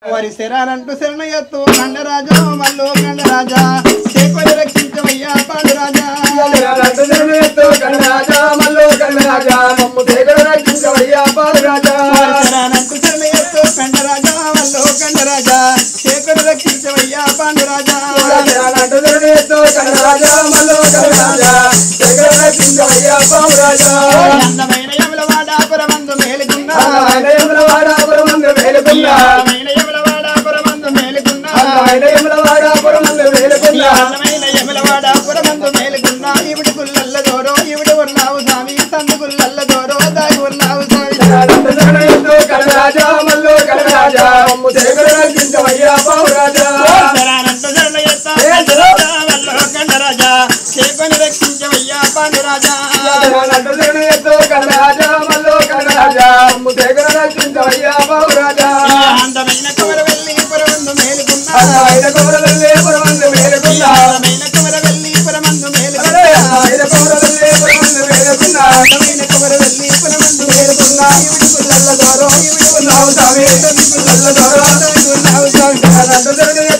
వారి శరానంటూ శరణయ్యత్తు కండరాజా మల్లో కండరాజా చేకొని రక్షించవయ్యా పాండురాజా కండరాజా మల్లో కండరాజా మమ్ము చేకొని రక్షించవయ్యా పాండురాజా శరానంటూ శరణయ్యత్తు కండరాజా మల్లో కండరాజా చేకొని రక్షించవయ్యా పాండురాజా కండరాజా మల్లో కండరాజా చేకొని రక్షించవయ్యా పాండురాజా అందమైన యమలవాడ పరమందు మేలుకున్నా యమలవాడ పరమందు మేలుకున్నా ఇవిడి గుల్లల్ల దోరో ఇవిడి ఉన్నావు స్వామి సందు గుల్లల్ల దోరో దాగి ఉన్నావు స్వామి కండరాజా మల్లో కండరాజా మమ్ము చేకొని రక్షించవయ్యా పాండురాజా కండరాజా చేకొని రక్షించవయ్యా పాండురాజా కండరాజా మల్లో కండరాజా మమ్ము చేకొని రక్షించవయ్యా పాండురాజా అందమైన కవర వెళ్ళి పరమందు మేలుకున్నా పరమందు మేలుకున్నా అందమైన కవర వెళ్ళి పరమందు మేలుకున్నా అందమైన కవర వెళ్ళి పరమందు మేలుకున్నా ఇవిడి గుల్లల్ల దోరో ఇవిడి ఉన్నావు స్వామి సందు గుల్లల్ల దోరో దాగి ఉన్నావు స్వామి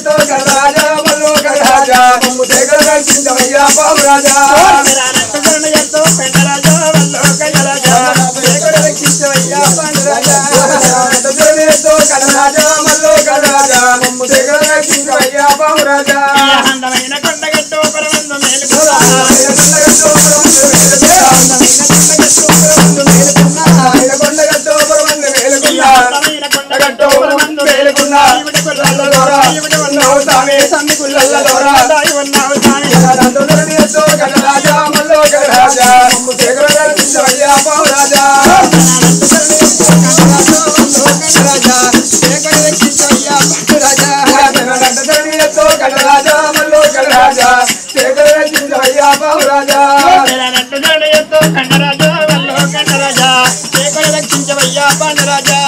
కండరాజా మల్లో కండరాజా మమ్ము చేకొని రక్షించవయ్యా పాండురాజా శరణయ్యతో పెండరాజా వల్లో కండరాజా చేకొని రక్షించవయ్యా పాండురాజా కండరాజా మల్లో కండరాజా మమ్ము చేకొని రక్షించవయ్యా పాండురాజా అందమైన కొండగట్టు పరమందు మేలుకున్నా కొండగట్టు పరమందు మేలుకున్నా అందమైన కొండగట్టు పరమందు మేలుకున్నా ఇవిడి గుల్లల్ల దోరో ఇవిడి ఉన్నావు స్వామి సందు గుల్లల్ల దోరో దాగి ఉన్నావు స్వామి కండరాజా మల్లో కండరాజా మమ్ము చేకొని రక్షించవయ్యా పాండురాజా కండరాజా మల్లో కండరాజా చేకొని రక్షించవయ్యా పాండురాజా కండరాజా వల్లో కండరాజా చేకొని రక్షించవయ్యా పాండురాజా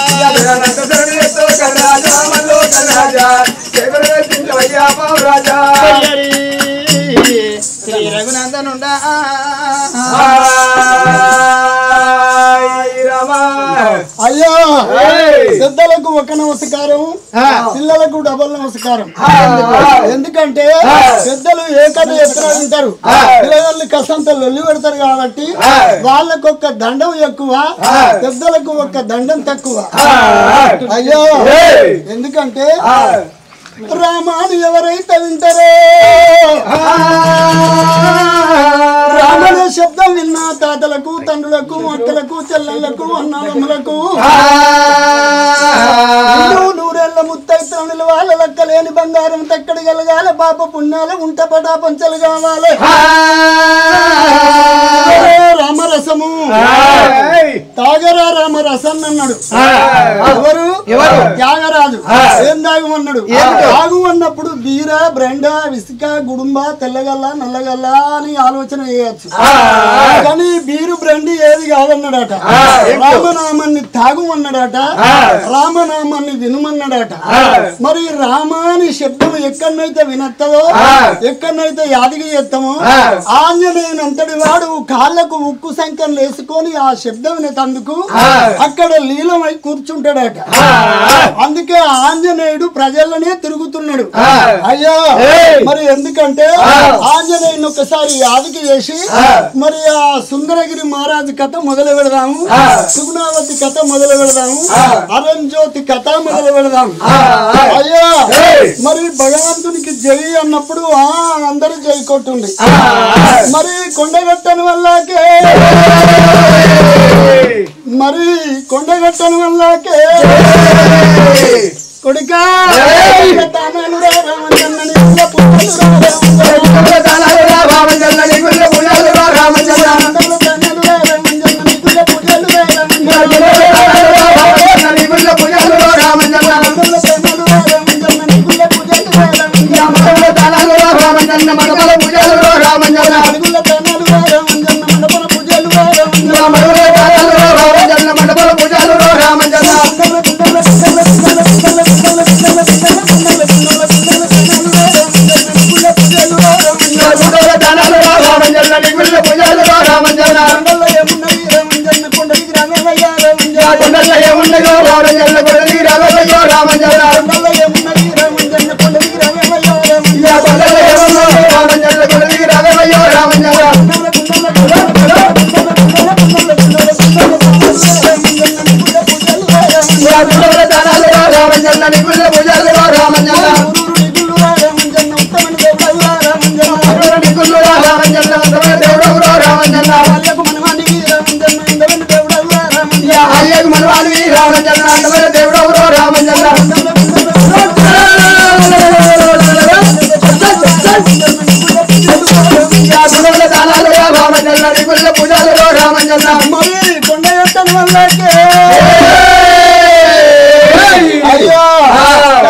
కండరాజా మల్లో కండరాజా చేకొని రక్షించవయ్యా పాండురాజా శ్రీ రఘునందనుండా అయ్యో పెద్దలకు ఒక నమస్కారం పిల్లలకు డబల్ నమస్కారం ఎందుకంటే పెద్దలు ఏ కథ ఎక్కడ ఉంటారు పిల్లలు కసంత లొల్లి పెడతారు కాబట్టి వాళ్ళకు ఒక దండం ఎక్కువ పెద్దలకు ఒక దండం తక్కువ అయ్యో ఎందుకంటే రామాను ఎవరైతే వింటారో రామనే శబ్దం విన్నా తాతలకు తండ్రులకు అక్కలకు చెల్లెళ్లకు అన్నదమ్ములకు నూరేళ్ల ముత్తైతనులు వాళ్ళ లెక్కలేని బంగారం తక్కడి కలగాల పాప పుణ్యాలు ఉంట పటా పంచలు కావాలి రామరసము తాగరా రామరసం అన్నాడు ఎవరు త్యాగరాజు ఏం తాగమన్నాడు తాగు అన్నప్పుడు బీర బ్రెండ విసుక గుడుంబ తెల్లగల్ల నల్లగల్ల అని ఆలోచన చేయొచ్చు కానీ బీరు బ్రెండి ఏది కాదన్నాడట రామనామాన్ని తాగుమన్నాడట రామనామాన్ని వినుమన్నాడట మరి రామాని శబ్దం ఎక్కడనైతే వినత్తదో ఎక్కడనైతే యాదిగి చేస్తామో ఆంజనేయునంతటి వాడు కాళ్ళకు ఉక్కు సంఖ్యలు వేసుకొని ఆ శబ్దం వినేటందుకు అక్కడ లీలమై కూర్చుంటాడట అందుకే ఆంజనేయుడు ప్రజలనే తిరుగుతున్నాడు అయ్యా మరి ఎందుకంటే ఆంజనేయుని ఒకసారి యాదికి చేసి మరి ఆ సుందరగిరి మహారాజు కథ మొదలు పెడదాము సుగుణావతి కథ మొదలు పెడదాము అరంజ్యోతి కథ మొదలు పెడదాము అయ్యా మరి భగవంతునికి జై అన్నప్పుడు అందరూ జై కొట్టుండి మరి కొండగట్టని వల్లకే మరి కొండగట్టని వల్లకే కొడుకా తానాలు రామచంద్రని పూజలు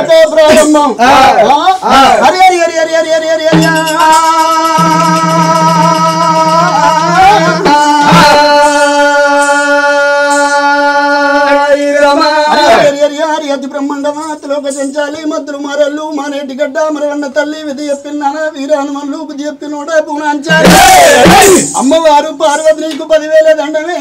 ప్రారంభం హరి హరి హరి హరి హరి హరి హరి హరి అతి బ్రహ్మాండమాతలోక చెంచాలి మద్దులు మరల్లు మానేటి గడ్డ మరవన్న తల్లి విధి చెప్పిన వీరానుమల్లు బుద్ధి చెప్పినోడ పూనాంచాలి అమ్మవారు పార్వతి నీకు 10,000 దండమే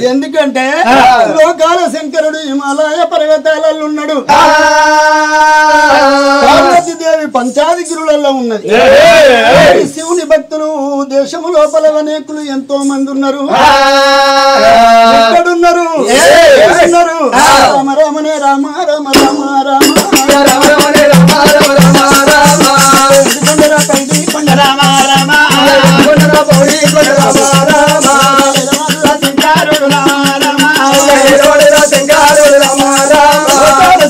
ఎందుకంటే లోకాల శంకరుడు హిమాలయ పర్వతాలలో ఉన్నాడు పార్వతీదేవి పంచాదిగిరులలో ఉన్నది శివుని భక్తులు దేశము లోపల అనేకులు ఎంతో మంది ఉన్నారు ఎక్కడున్నారు రామ రామనే రామ రామ రామ రామ కొండ రామ రామ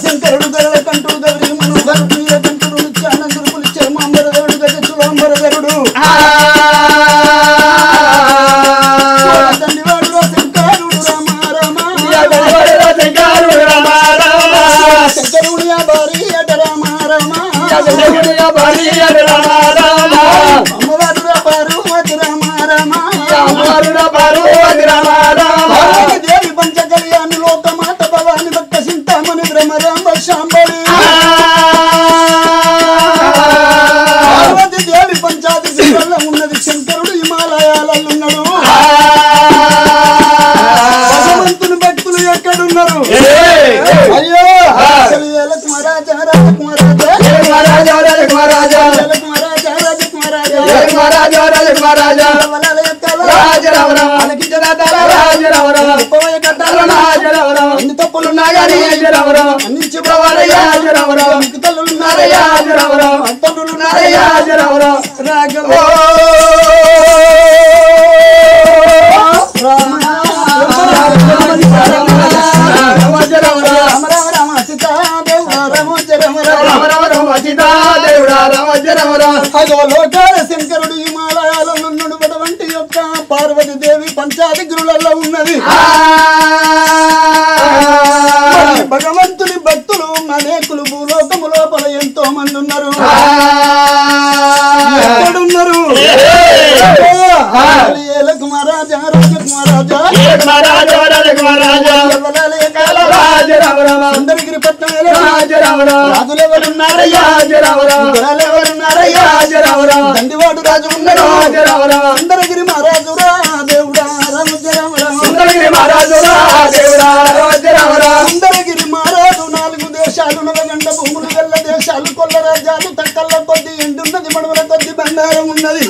శంకరుడు గరుడ కంటూ గౌరీ మనోహరుడు కంటుడు నిత్యానందుడు పులిచే మాంబరధరుడు గజచులాంబరధరుడు దండివాడు శంకరుడు రామ రామ శంకరుడు భారీ అట రామ రామ అమ్మవారు పార్వతి రామ రామ దేవి పంచ కళ్యాణి లోకమాత భవాని భక్త చింతామణి బ్రహ్మ రామ శాంబరి పార్వతి దేవి పంచాది జిల్లాలో ఉన్నది శంకరుడు హిమాలయాలలో ఉన్నాడు భగవంతుని భక్తులు ఎక్కడున్నారు అయ్యో రాజకుమారాజా అన్ని తప్పులున్నా గానీ అన్నించి పోవాలయ్యా తల్లులున్నారయ్యా తల్లులున్నారయ్యా రాఘవో లోకాల శంకరుడు హిమాలయాలను నడువటువంటి యొక్క పార్వతి పంచాది దేవి పంచాది గురులలో ఉన్నది భగవంతుని భక్తులు అనేకులు భూలోకము లోపల ఎంతో మంది ఉన్నారు ఎక్కడున్నారు మహారాజా సుందరగిరి పట్నం రాజులెవరున్నారయ్యా దండివాడు రాజు ఉన్నాడు సుందరగిరి మహారాజు దేవుడా సుందరగిరి మహారాజు సుందరగిరి మహారాజు 4 దేశాలు నవగండ భూములు గల్ల దేశాలు కొల్ల రాజ్యాలు తక్కల్ల కొద్ది ఎండున్నది మడుగుల కొద్ది బంగారం ఉన్నది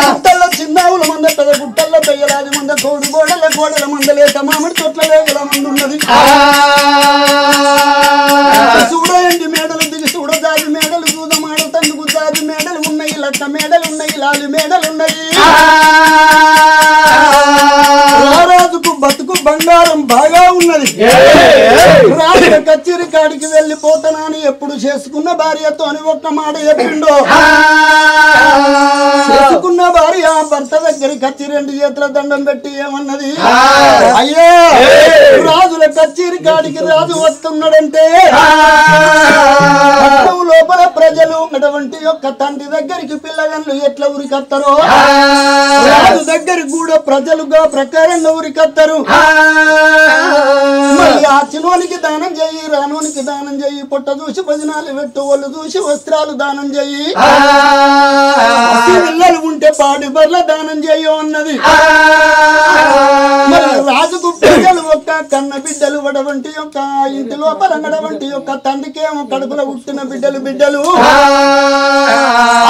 గుట్టల్లో చిన్నావుల మంద పెద్ద గుట్టల్లో పెయ్యరాజు మంద తోడు గోడల మంద లేక మామిడి తోట్ల వేగల మంది ఉన్నది చూడండి మేడలు దిగి చూడజాజి మేడలు చూదమాడ తందుకు జాజి మేడలు ఉన్నాయి లక్క మేడలు ఉన్నాయి లాలి మేడలు ఉన్నాయి రారాజుకు బతుకు బంగారం బాగా ఉన్నది రాజు కచేరి కాడికి వెళ్ళిపోతానని ఎప్పుడు చేసుకున్న భార్యతో అని ఒక్క మాట చెప్పిండో చేసుకున్న భార్య భర్త దగ్గరికి వచ్చి 2 చేతుల దండం పెట్టి ఏమన్నది అయ్యో రాజుల కచేరి కాడికి రాజు వస్తున్నాడంటే లోపల ప్రజలు అటువంటి యొక్క తండ్రి దగ్గరికి పిల్లగాళ్ళు ఎట్లా ఉరికత్తారో రాజు దగ్గరికి కూడా ప్రజలుగా ప్రకారంగా ఉరికత్తారు మరి ఆ చిన్నోనికి దానం చెయ్యి రానోనికి దానం చెయ్యి పొట్ట చూసి భజనాలు పెట్టు ఒళ్ళు చూసి వస్త్రాలు దానం చెయ్యి పిల్లలు ఉంటే పాడి బర్ల దానం చెయ్యో అన్నది మరి రాజుకు ప్రజలు ఒక్క కన్న బిడ్డలు వడవంటి యొక్క ఇంటి లోపల నడవంటి యొక్క తండ్రికేమో కడుపులో పుట్టిన బిడ్డలు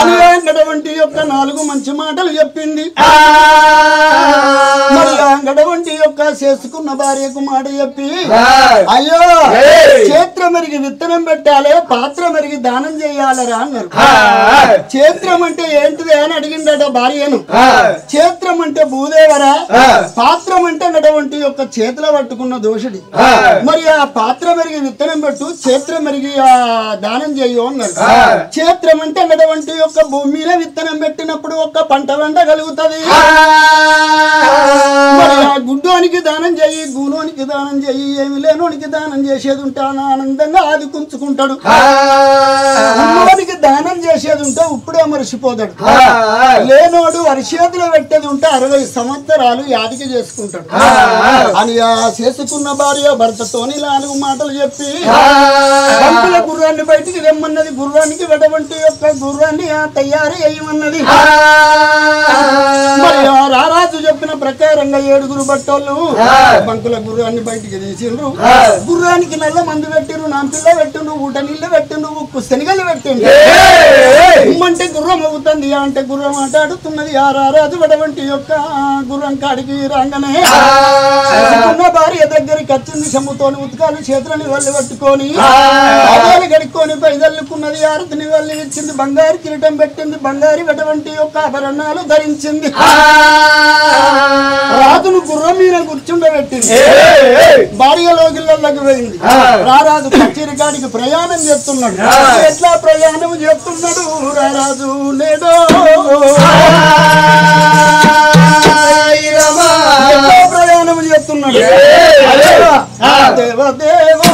అంగడవంటి యొక్క 4 మంచి మాటలు చెప్పింది మరి అంగడవంటి యొక్క చేసుకున్న భార్యకు మాట చెప్పి అయ్యో క్షేత్రం మెరిగి విత్తనం పెట్టాలి పాత్ర మెరిగి దానం చేయాలరా అన్నారు క్షేత్రం అంటే ఏంటిది అని అడిగిందట భార్యను క్షేత్రం అంటే భూదేవరా పాత్రం అంటే నడవంటి యొక్క చేతిలో పట్టుకున్న దోషుడి మరి ఆ పాత్ర మెరిగి విత్తనం పెట్టు క్షేత్రం మెరిగి దానం చేయు అన్నారు క్షేత్రం అంటే నడవంటి యొక్క భూమిలో విత్తనం పెట్టినప్పుడు ఒక పంట వండగలుగుతుంది మరి ఆ గుడ్డోనికి దానం చెయ్యి గూనోనికి దానం చెయ్యి ఏమి లేనోనికి దానం చేసేది ఉంటే ఆనందంగా ఆదుకుంచుకుంటాడు ఉన్నోనికి దానం చేసేది ఉంటే ఇప్పుడే మరిచిపోతాడు లేనోడు అరిచేతిలో పెట్టేది ఉంటే 60 సంవత్సరాలు యాదికి చేసుకుంటాడు అని ఆ చేసుకున్న భార్య భర్తతోని 4 మాటలు చెప్పి పంపుల గుర్రాన్ని బయటికి తెమ్మన్నది గుర్రానికి వెడవంటి యొక్క గుర్రాన్ని తయారు అయ్యమన్నది మరి ఆ రారాజు చెప్పిన ప్రకారంగా 7 బట్టోళ్ళు బంకుల గుర్రాన్ని బయటికి తీసిండ్రు గుర్రానికి నల్ల మందు పెట్టిండ్రు నాంపిల్ల పెట్టిండ్రు ఊట నీళ్ళు పెట్టిండ్రు ఉప్పు శనగలు పెట్టిండ్రు అంటే గుర్రం అవుతుంది అంటే గుర్రం ఆట ఆడుతున్నది ఆ రారాజు వెడవంటి యొక్క గుర్రం కాడికి రాగానే ఉన్న భార్య దగ్గరికి వచ్చింది సమ్ముతోని ఉతకాలు చేతులని వల్లి పట్టుకొని పాదాలు గడుక్కొని పైదల్లుకున్నది ఆరతిని వల్లి ఇచ్చింది బంగారు కిరీటం పెట్టింది బంగారు వెడవంటి యొక్క ఆభరణాలు ధరించింది రాజును గుర్రం మీద కూర్చుండబెట్టింది భార్య లోగిళ్ళకి పోయింది రారాజు కచేరి కాడికి ప్రయాణం చేస్తున్నాడు ఎట్లా ప్రయాణం చేస్తున్నాడు రారాజు నేడో ప్రయాణం చేస్తున్నాడు దేవదేవో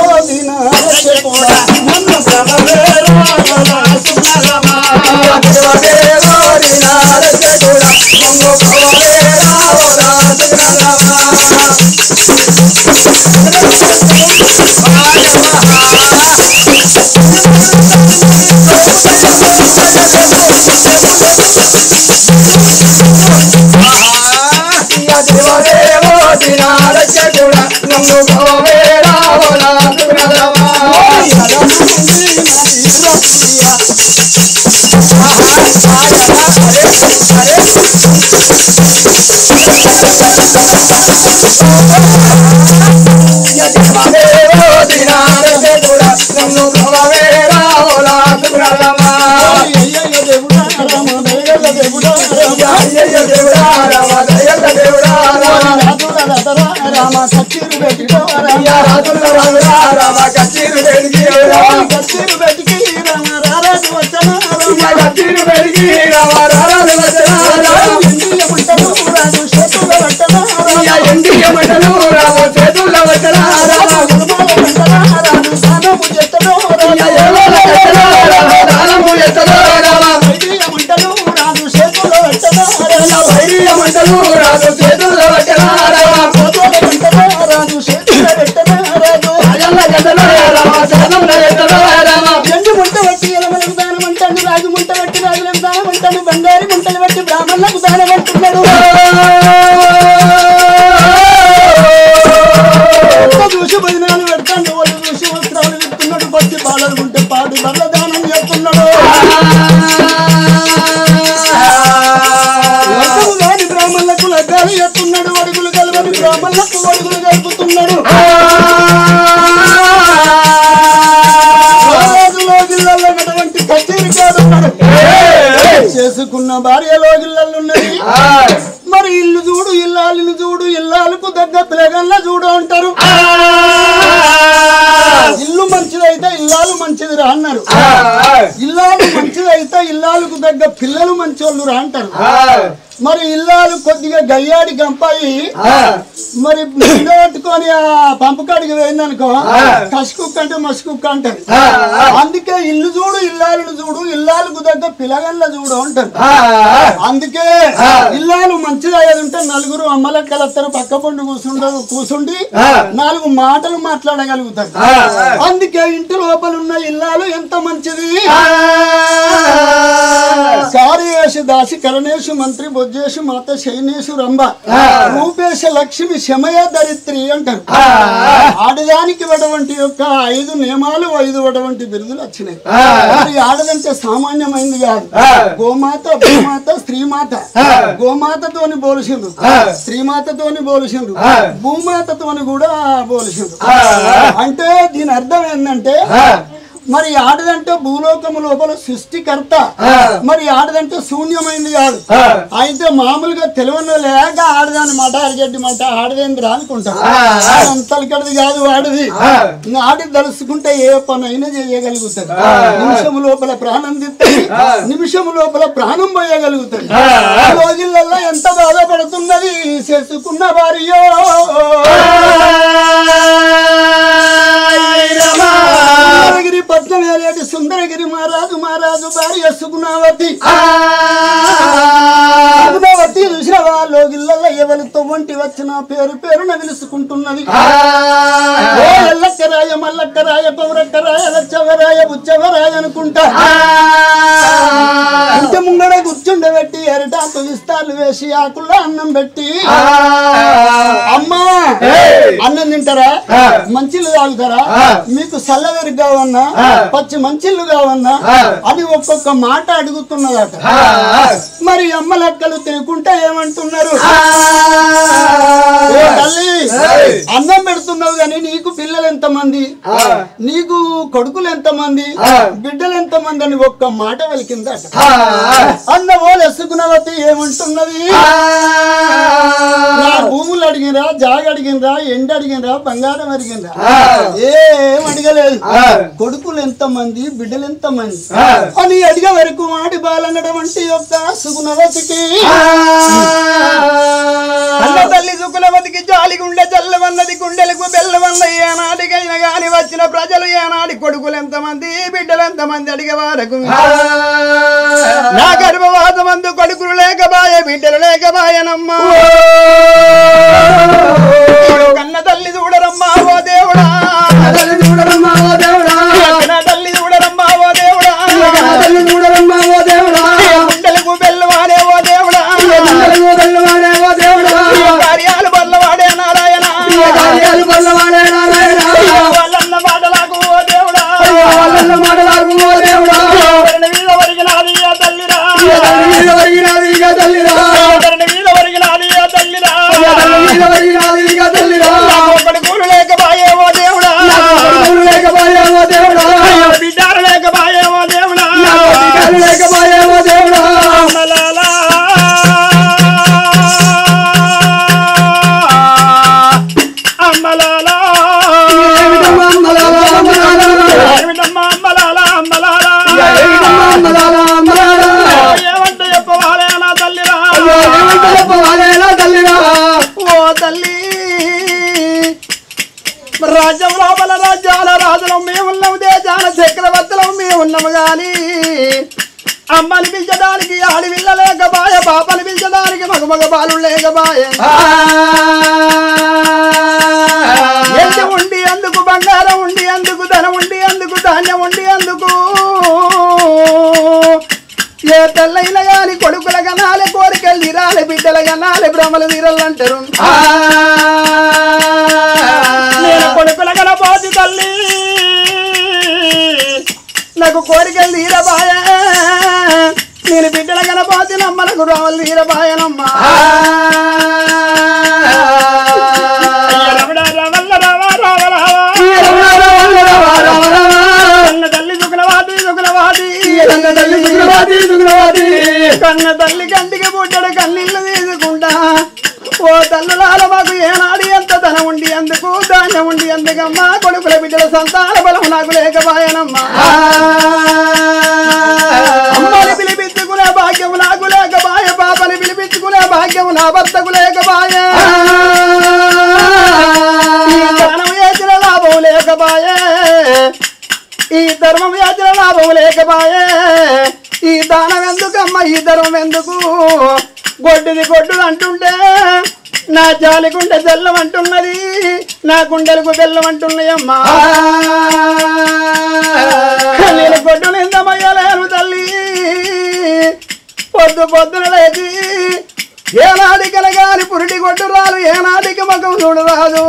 తీరు పెరిగి రావారాలు మంటలు రాజు చేతుల వట్టనా ఎండియ మంటలు రావ చేతుల్లో వచ్చరా రాజు సానము చెత్తలో దానము ఎత్తలో మంటలు రాజు చేతుల వట్టనా వైరియ మంటలు రాదు చేతుల్లో వచ్చరా రాజు చేతుల పెట్టనా రాజు అజల్ల గదలో రామ సదముల ఎత్తలో రామ ఎండు ముంట పెట్టి ఎలమలకు దానం అంటాడు రాజు ముంట పెట్టి రాజులకు దానం అంటాడు బంగారు ముంటలు పెట్టి బ్రాహ్మణులకు దానం అంటున్నాడు చూసి భజనాలు పెడతాడు వాళ్ళు చూసి వస్త్రాలు విత్తున్నాడు పచ్చి పాలలు ఉంటే పాటి బర్ల దానం చేస్తున్నాడు లగ్గముగాని బ్రాహ్మణులకు లగ్గాలు చేస్తున్నాడు అడుగులు కలవని బ్రాహ్మణులకు అడుగులు కలుపుతున్నాడు జిల్లాలో ఉన్నటువంటి కచేరి కాదన్నాడు చేసుకున్న భార్యలో జిల్లాలున్నది మరి ఇల్లు చూడు ఇల్లాలిని చూడు ఇల్లాలకు దగ్గ పిలగల్లా చూడు అంటారు ఇల్లు మంచిదైతే ఇల్లాలు మంచిది రా అన్నారు ఇల్లాలు మంచిదైతే ఇల్లాలకు దగ్గ పిల్లలు మంచోళ్ళు రా అంటారు మరి ఇల్లాలు కొద్దిగా గయ్యాడి గంపాయి మరి పట్టుకొని ఆ పంపకాడికి పోయిందనుకో కసుకుక్క అంటే మసుకుక్క అంటారు అందుకే ఇల్లు చూడు ఇల్లాలను చూడు ఇల్లాలకు దగ్గర పిల్లగల్లా చూడు అంటారు అందుకే ఇల్లాలు మంచిది అయ్యేది ఉంటే నలుగురు అమ్మలక్కలత్తరు పక్క పండు కూర్చుండి 4 మాటలు మాట్లాడగలుగుతారు అందుకే ఇంటి లోపల ఉన్న ఇల్లాలు ఎంత మంచిది కార్యేషు దాసి కరణేషు మంత్రి బొజ్జేషు మాత శైనేషు రంభ రూపేశ లక్ష్మి శమయ దరిత్రి అంటారు ఆడదానికి వటువంటి యొక్క 5 నియమాలు 5 వటువంటి బిరుదులు వచ్చినాయి మరి ఆడదంటే సామాన్యమైంది కాదు గోమాత భూమాత స్త్రీమాత గోమాతతోని పోలిసిండ్రు స్త్రీమాతతోని పోలిసిండ్రు భూమాతతోని కూడా పోలిసిండ్రు అంటే దీని అర్థం ఏంటంటే మరి ఆడదంటే భూలోకము లోపల సృష్టికర్త మరి ఆడదంటే శూన్యమైంది కాదు అయితే మామూలుగా తెలియని లేక ఆడదాని మాట అరిగడ్డి మాట ఆడదేంది రానుకుంటారు అంతలకడిది కాదు ఆడది ఆడి తలుసుకుంటే ఏ పనైనా చేయగలుగుతుంది నిమిషము లోపల ప్రాణం తిప్పి నిమిషము లోపల ప్రాణం పోయగలుగుతుంది రోజులలో ఎంత బాధపడుతున్నది చేసుకున్న వారియో సుందరగిరి పట్నం ఏలేటి సుందరగిరి మహారాజు భార్య సుగుణావతి సుగుణావతి చూసిన వాళ్ళు గిళ్ళల్లో ఎవరితో వంటి వచ్చిన పేరున పిలుచుకుంటున్నది ఎల్లక్కరాయ మల్లక్కరాయ పౌరక్కరాయ లచ్చవరాయ బుచ్చవరాయ అనుకుంటా ఇంటి ముంగడ కూర్చుండబెట్టి అరిటాకు విస్తాలు వేసి ఆకుల్లో అన్నం పెట్టి అమ్మా అన్నం తింటారా మంచిలు తాగుతారా మీకు చల్లవేరు కావన్నా పచ్చి మంచిళ్ళు కావన్నా అది ఒక్కొక్క మాట అడుగుతున్నదట మరి అమ్మ లెక్కలు తినుకుంటే ఏమంటున్నారు తల్లి అన్నం పెడుతున్నావు గాని నీకు పిల్లలు ఎంతమంది నీకు కొడుకులు ఎంతమంది బిడ్డలు ఎంతమంది అని ఒక్క మాట వెలికిందట అన్న ఓలెసుకున్నవతి ఏమంటున్నది నా భూములు అడిగినరా జాగ అడిగినరా ఎండ అడిగినరా బంగారం అడిగినరా ఏం అడగలేదు కొడుకులు ఎంతమంది బిడ్డలు ఎంతమంది అని అడిగే వరకు మాటి బాలనడం వంటి యొక్క సుగుణవతికి అన్న తల్లి సుగుణవతికి జాలి గుండె చల్లవన్నది గుండెలకు బెల్లవన్న ఏనాటికైనా గాని వచ్చిన ప్రజలు ఏనాటి కొడుకులు ఎంతమంది బిడ్డలు ఎంతమంది అడిగే వరకు నా గర్భవాసమందు కొడుకులు లేకబాయ బిడ్డలు లేకబాయనమ్మా కన్న తల్లి చూడరమ్మా ఓ దేవుడా తల్లి చూడరమ్మా ఓ దేవుడా తల్లి చూడరమ్మా ఓ దేవుడా తల్లి చూడరమ్మా ఓ దేవుడా గుండెలకు బెల్లవాడే ఓ దేవుడా గుండెలకు బెల్లవాడే ఓ దేవుడా కార్యాలు బల్లవాడే నారాయణ కార్యాలు బల్లవాడే నారాయణ వాళ్ళన్న మాటలకు ఓ దేవుడా వాళ్ళన్న మాటలకు ఓ దేవుడా మీద వరిగినాది ఆ తల్లిరా మీద వరిగినాది ఇక తల్లిరా మీద వరిగినాది ఆ తల్లిరా మీద వరిగినాది ఇక తల్లిరా కొడుకులు లేకబాయేవో దేవుడా కొడుకులు లేకబాయేవో దేవుడా బిడ్డలు లేకబాయేవో దేవుడా బిడ్డలు లేకబాయేవో దేవుడా అమ్మలాలా అమ్మలాలా అమ్మలాలా అమ్మలాలా అమ్మలాలా అమ్మలాలా అమ్మలాలా తల్లి రాజ్యం లోపల రాజ్యాల రాజులం మేమున్నాము దేశాల చక్రవర్తులం మేమున్నాము గాని అమ్మని పిలిచడానికి ఆడివిల్ల లేకబాయ పాపని పిలిచడానికి మగమగ బాలు లేకబాయ ఎంత ఉండి అందుకు బంగారం ఉండి అందుకు ధనం ఉండి అందుకు ధాన్యం ఉండి అందుకు ఏ తల్లైన గాని కొడుకుల గనాలే కోరికలు తీరాలి బిడ్డల గనాలే భ్రమలు తీరాలంటారు నేను కొడుకుల గనపోతి తల్లి నాకు కోరికలు తీరబాయ నేను బిడ్డల గనపోతి నమ్మలకు భ్రమలు తీరబాయనమ్మా కన్న తల్లి కంటికి పుట్టడు కన్నీళ్ళు తీసుకుంటా ఓ తల్లులాల మాకు ఏనాడు ఎంత ధనం ఉండి అందుకు ధాన్యం ఉండి అందుకమ్మా కొడుకుల బిడ్డల సంతాన బలం నాకు లేకపాయనమ్మా అమ్మని పిలిపించుకునే భాగ్యం నాకు లేకపాయ పాపని పిలిపించుకునే భాగ్యం నా భర్తకు లేకపాయ ఈ దానం చేసిన లాభం లేకపాయే ఈ ధర్మం యాచన లాభం లేకపాయే ఈ దానం ఎందుకమ్మా ఈ ధర్మం ఎందుకు గొడ్డుది గొడ్డులు అంటుంటే నా జాలి గుండె బెల్లం అంటున్నది నా గుండెలకు బెల్లం అంటున్నాయమ్మా నేను గొడ్డు నిందమయ్యలేను తల్లి పొద్దున లేచి ఏనాడి కలగాలి పురిటి గొడ్డు రాలు ఏనాడికి మగం చూడరాదు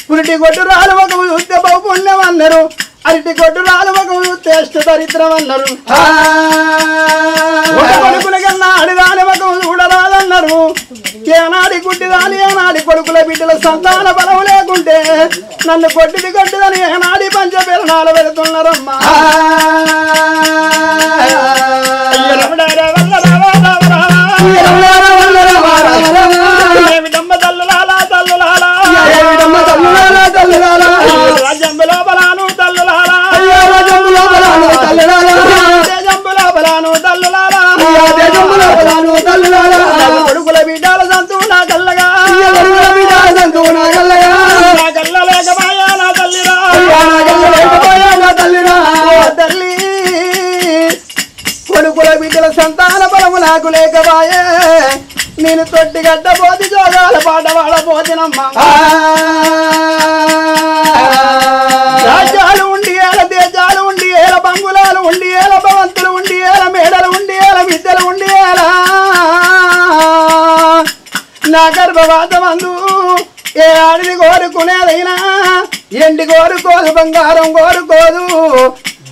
పురిటి గొడ్డు రాలు మగం చూస్తే బహు పుణ్యం అన్నారు అరటి గొడ్డు రాలు మగం చూస్తే దరిద్రం అన్నారు కొడుకుల కన్నా అడిదాని మగం చూడరాదన్నారు ఏనాడి గుడ్డిదాని ఏనాడి కొడుకుల బిడ్డల సంతాన బలం లేకుంటే నన్ను కొట్టిది కొట్టిదని ఏనాడి పంచబెరణాలు పెడుతున్నారమ్మా ఏమిటమ్మ తల్లులాలా తల్లులాలా రాజ్యంలో బలాను తల్లులాలా దేశంలో బలాను తల్లులాలా కొడుకుల బిడ్డల సంతూ నా కల్లగా నా కల్ల లేకపాయా నా తల్లిరా తల్లి కొడుకుల బిడ్డల సంతాన బలము నాకు లేకపాయే నేను తొట్టి గడ్డపోతి జోగాల పాట వాడపోతినమ్మా రాజ్యాలు ఉండి ఏల దేశాలు ఉండి ఏల బంగులాలు ఉండి ఏల భవంతులు ఉండి ఏల మేడలు ఉండి ఏల విద్యలు ఉండి ఏల నా గర్భవాతమందు ఏ ఆడిది కోరుకునేదైనా ఎండి కోరుకోదు బంగారం కోరుకోదు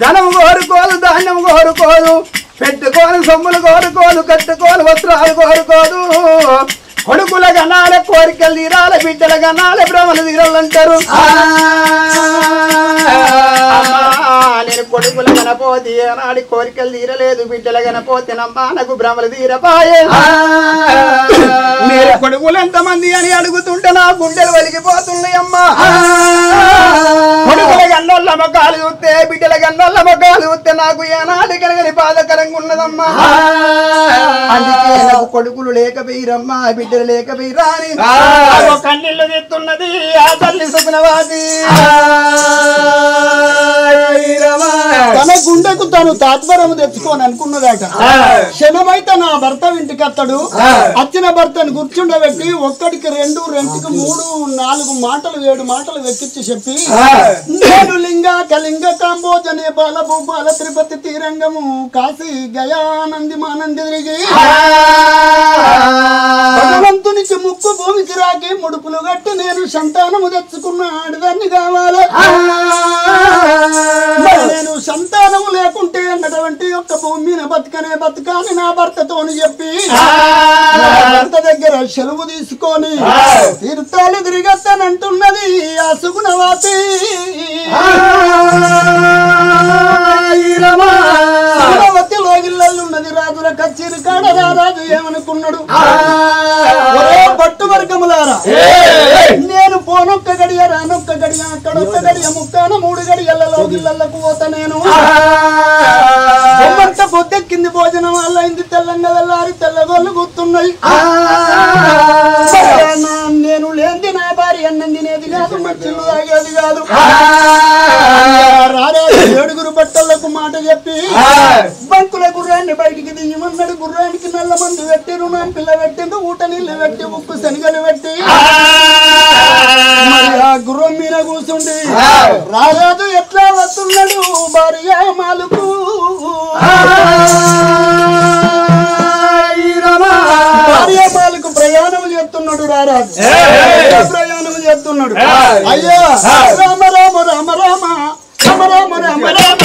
ధనం కోరుకోదు ధాన్యం కోరుకోదు పెట్టుకోని సొమ్ములు కోరుకోదు కట్టుకోని వస్త్రాలు కోరుకోదు కొడుకుల గనాలే కోరికలు తీరాల బిడ్డల గనాలే భ్రమలు తీరాలంటారు నేను కొడుకుల గనపోతే నాడి కోరికలు తీరలేదు బిడ్డల గనపోతేనమ్మా నాకు భ్రమలు తీరపాయే మీరు కొడుకులు ఎంతమంది అని అడుగుతుంటే నా గుండెలు వలిగిపోతున్నాయమ్మా కొడుకుల గన్నోళ్ళ మొక్కలు చూస్తే బిడ్డల గన్నోళ్ళ మొక్కలు చూస్తే నాకు ఏనాటి కలగని బాధకరంగా ఉన్నదమ్మా అందుకే నాకు కొడుకులు లేకపోయిరమ్మా బిడ్డలు లేకపోయిరా అని కన్నీళ్లు తీస్తున్నది ఆ తల్లి సుఖనవాది తన గుండెకు తను తాత్పర్యం తెచ్చుకోని అనుకున్నదాట క్షణమైతే నా భర్త ఇంటికి అత్తడు వచ్చిన భర్తను కూర్చుండబెట్టి ఒక్కడికి 2 రెంటికి 3 4 మాటలు 7 మాటలు వెక్కించి చెప్పి నేను లింగ కలింగ కాంబోజ నేపాల భూపాల తిరుపతి తీరంగము కాశీ గయానంది మానంది తిరిగి భగవంతునికి ముక్కు భూమికి రాకి ముడుపులు కట్టి నేను సంతానము తెచ్చుకున్న ఆడదాన్ని కావాలి నేను సంతానము లేకుంటే అన్నటువంటి యొక్క భూమి మీద బతకనే బతకాని నా భర్తతోని చెప్పి భర్త దగ్గర సెలవు తీసుకొని తీర్థాలు తిరిగొస్తానంటున్నది ఆ సుగుణవతి సుగుణవతి లోగిళ్ళున్నది రాజుల కచ్చేరి కాడ రాజు ఏమనుకున్నాడు పట్టు వర్గములారా నేను పోనొక్క గడియ రానొక్క గడియ అక్కడొక్క గడియ ముక్కాన 3 గడియల్లో గిళ్ళకు పోతా నేను బొమ్మంత పొద్దెక్కింది భోజనం వల్ల అయింది తెల్లంగా వెళ్ళారి తెల్లగోళ్ళు గుర్తున్నాయి నేను లేని మంచిలు తాగేది కాదు రారా 7 బట్టలకు మాట చెప్పి బంకుల గుర్రాన్ని బయటికి దియ్యమన్నాడు గుర్రానికి నల్ల మందు పెట్టి రుణం పిల్ల పెట్టింది ఊట నీళ్లు పెట్టి ఉప్పు శనగలు పెట్టి మరి ఆ గుర్రం మీద కూర్చుండి రారాజు ఎట్లా వస్తున్నాడు భార్య మాలుకు భార్య మాలుకు ప్రయాణం చేస్తున్నాడు రారాజు ప్రయాణం చేస్తున్నాడు అయ్యో రామ రామ రామ రామ రామ రామ రామ రామ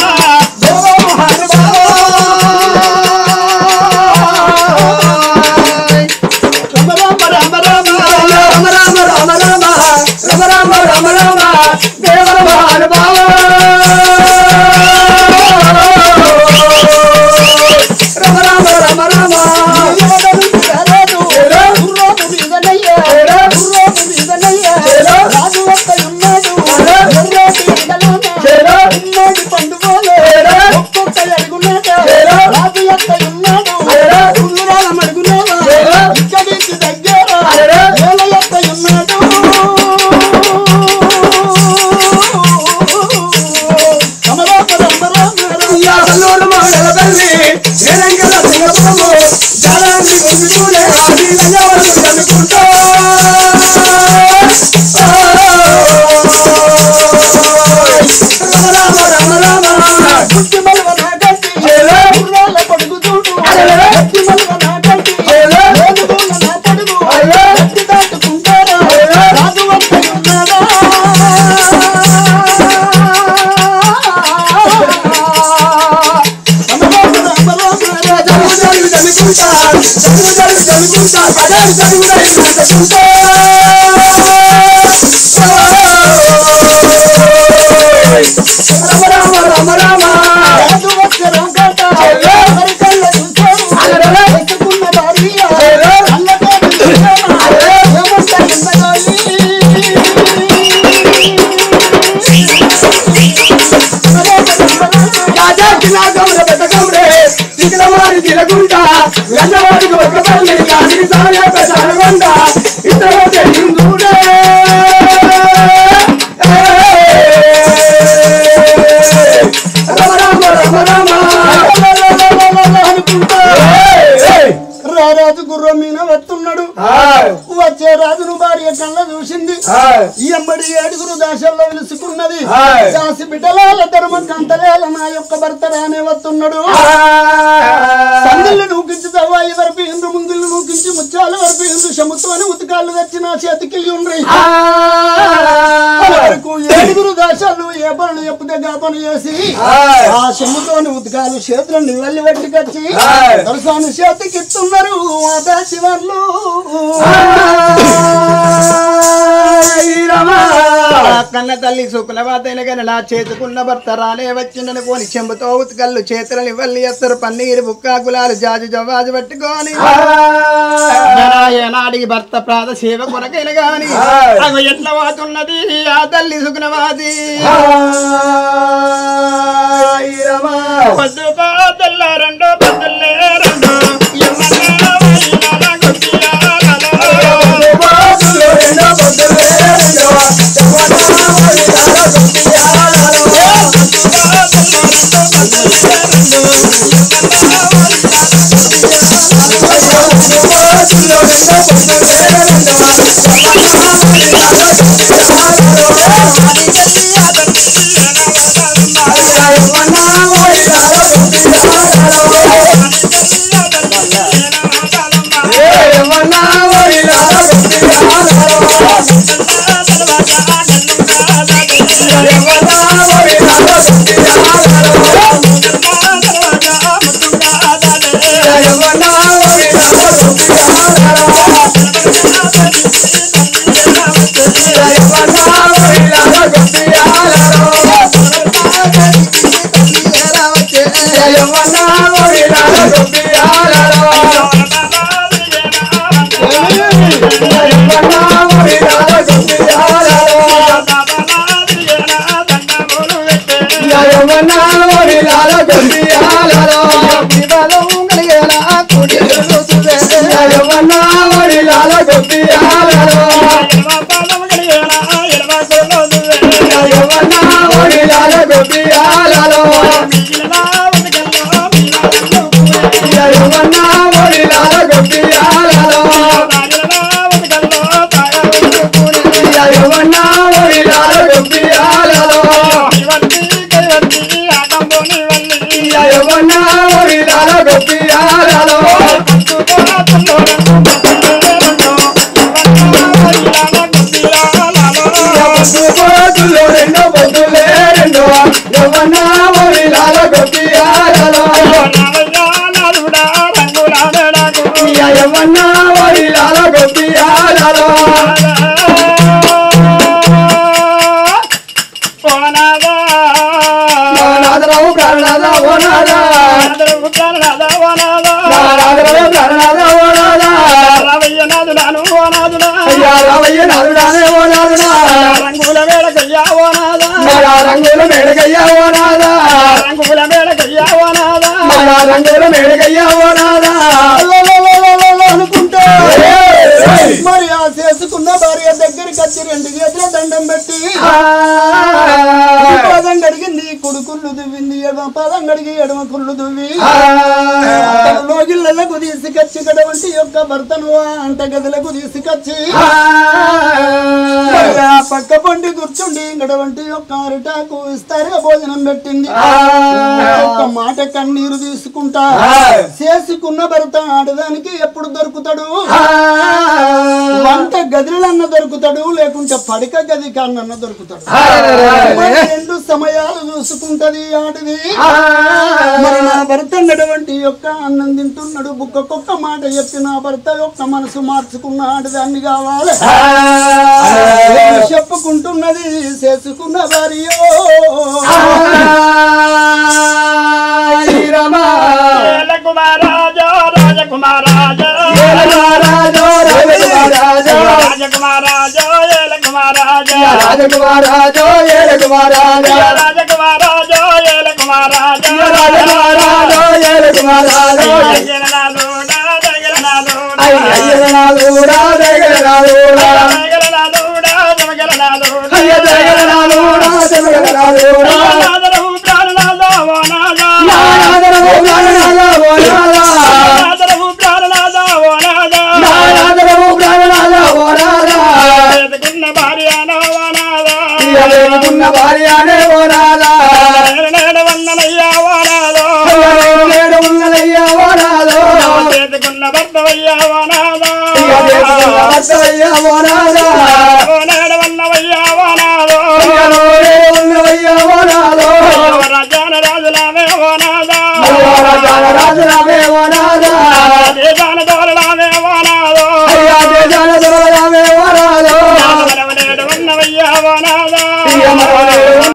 రారాజు గుర్రం మీద వస్తున్నాడు వచ్చే రాజును భార్య కళ్ళ చూసింది ఈ అమ్మడి 7 దాశల్లో విలుసుకున్నది దాసి బిడ్డలాల ధర్మ కంతలేల నా యొక్క భర్త రానే వస్తున్నాడు సందులు నూకించి దవాయి వరపు ఇందు ముందులు నూకించి ముత్యాల వరపు ఇందు శముతోని ఉతకాళ్ళు తెచ్చి నా చేతికి ఉండ్రి వరకు 7 దాశాలు ఏ పనులు చెప్పుతే గా పని చేసి ఆ శముతోని ఉతకాలు చేతులను నివల్లి పట్టుకొచ్చి దర్శనం చేతికి ఇస్తున్నారు ఆ దాసి వాళ్ళు కన్న తల్లి సుకులవాతైన కానీ నా చేతుకున్న భర్త రానే వచ్చిందని పోని చెంబుతో ఉతకళ్ళు చేతులను ఇవ్వల్లి ఎత్తరు పన్నీరు బుక్కా గులాలు జాజు జవాజు పట్టుకొని నాడికి భర్త ప్రాత సేవ కొనకైన గాని అవి ఎట్లా వాతున్నది ఆ తల్లి సుకులవాది పొద్దు పాతల్ల రెండో పొద్దుల్లే రెండో Hello. యవన్న ఒడిలాల గొప్పియాలలో యవన్న ఒడిలాల గొప్పియాలలో యవన్న ఒడిలాల గొప్పియాలలో యవన్న ఒడిలాల గొప్పియాలలో పొద్దులో రెండో పొద్దులే రెండో యవన్న ఒడిలాల గొప్పియాలలో యవన్న ఒడిలాల గొప్పియాలలో నాదరావు ప్రాణనాద ఓ నాదా నాదరావు ప్రాణనాద ఓ నాదా రావయ్య నాదుడాను ఓ నాదుడా అయ్యా రావయ్య నాదుడానే ఓ నాదుడా రంగుల మేడకయ్యా ఓ నాదా రంగుల మేడకయ్యా ఓ నాదా రంగుల మేడకయ్యా ఓ నాదా రంగుల మేడకయ్యా ఓ నాదా అనుకుంటా మరి ఆ చేసుకున్న భార్య దగ్గరికి వచ్చి 2 చేతుల దండం పెట్టి పదం కడిగింది కొడుకుళ్ళు దువ్వింది ఎడమ పదం కడిగి ఎడమ కుళ్ళు దువ్వి లోగిళ్ళకు తీసుకొచ్చి గడవంటి యొక్క భర్తను అంట గదులకు తీసుకొచ్చి పక్క పండి కూర్చుండి గడవంటి యొక్క అరిటాకు విస్తారుగా భోజనం పెట్టింది ఒక్క మాట కన్నీరు తీసుకుంటా చేసుకున్న భర్త ఆడదానికి ఎప్పుడు దొరుకుతాడు వంట గదిలన్న దొరుకుతాడు లేకుంటే పడక గది కన్న దొరుకుతాడు 2 సమయాలు చూసుకుంటది ఆడిది మరి నా భర్త నడవంటి యొక్క అన్నం తింటున్నాడు బుక్కకొక్క మాట చెప్పి నా భర్త యొక్క మనసు మార్చుకున్న ఆడదాన్ని కావాలి చెప్పుకుంటున్నది చేసుకున్న భార్యో కుమారాజా రాజకుమారాజా రాజకుమారాజా రాజకుమారాజా రాజకుమారాజా ఏల కుమారాజా రాజకుమారాజా ఏల కుమారాజా రాజకుమారాజా ఏల కుమారాజా రాజకుమారాజా ఏల కుమారాజా జగన్నాథుడా జగన్నాథుడా అయ్యనాథుడా జగన్నాథుడా జగన్నాథుడా జగన్నాథుడా అయ్య జగన్నాథుడా జగన్నాథుడా నాదరహు ప్రాణనాథ ఓ నాదా నాదరహు ప్రాణనాథ ఓ నాదా నాదరహు ప్రాణనాథ ఓ నాదా నాదరహు ప్రాణనాథ ఓ నాదా చేసుకున్న భార్యనో ఓ నాదా చేసుకున్న భార్యనే ఓ నాదా నేను వందనయ్యా ఓ నాదో నేను ఉన్నదయ్యా ఓ నాదో చేసుకున్న భర్తవయ్యా ఓ నాదా చేసుకున్న భర్తవయ్యా ఓ నాదా నేను వన్నవయ్యా ఓ నాదో ఉన్నవయ్యా ఓ నాదో రాజాన రాజులామే ఓ నాదా రాజురామే ఓ నాదా దేశాన దోరలామే ఓ నాదో అయ్యా దేశాన దొరలామే ఓ నాదో వన్నవయ్యా ఓ నాదా